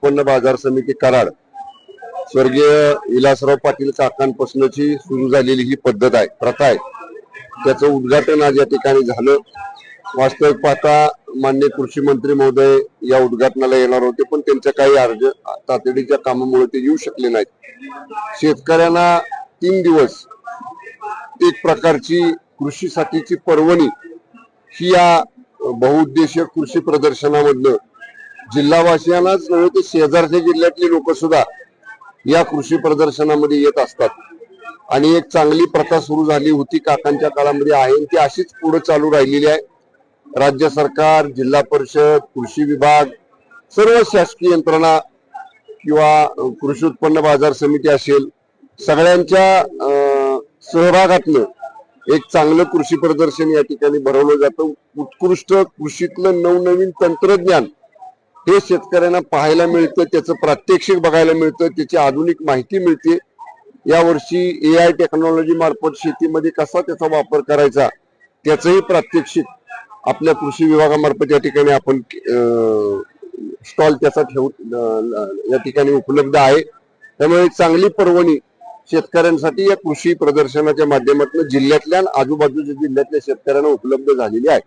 उत्पन्न बाजार समिती कराड स्वर्गीय विलासराव पाटील काकांपासूनची सुरू झालेली ही पद्धत आहे, प्रथा आहे, त्याचं उद्घाटन आज या ठिकाणी झालं। वास्तविक पाहता माननीय कृषी मंत्री महोदय या उद्घाटनाला येणार होते, पण त्यांच्या काही अर्ज तातडीच्या कामामुळे ते येऊ शकले नाहीत। शेतकऱ्यांना 3 दिवस एक प्रकारची कृषीसाठीची पर्वणी ही या बहुउद्देशीय कृषी प्रदर्शनामधनं जिल्हावासियांनाच नव्हे तर शेजारच्या जिल्ह्यातली लोक सुद्धा या कृषी प्रदर्शनामध्ये येत असतात आणि एक चांगली प्रथा सुरू झाली होती काकांच्या काळामध्ये आहे, ती अशीच पुढे चालू राहिलेली आहे। राज्य सरकार, जिल्हा परिषद, कृषी विभाग, सर्व शासकीय यंत्रणा किंवा कृषी उत्पन्न बाजार समिती असेल, सगळ्यांच्या सहभागातनं एक चांगलं कृषी प्रदर्शन या ठिकाणी भरवलं जातं। उत्कृष्ट कृषीतलं नवनवीन तंत्रज्ञान हे शेतकऱ्यांना पाहायला मिळतं, त्याचं प्रात्यक्षिक बघायला मिळतं, त्याची आधुनिक माहिती मिळते। यावर्षी AI टेक्नॉलॉजी मार्फत शेतीमध्ये कसा त्याचा वापर करायचा त्याचंही प्रात्यक्षिक आपल्या कृषी विभागामार्फत या ठिकाणी आपण स्टॉल त्याचा या ठिकाणी उपलब्ध आहे। त्यामुळे चांगली पर्वणी शेतकऱ्यांसाठी या कृषी प्रदर्शनाच्या माध्यमातून जिल्ह्यातल्या आजूबाजूच्या जिल्ह्यातल्या शेतकऱ्यांना उपलब्ध झालेली आहे।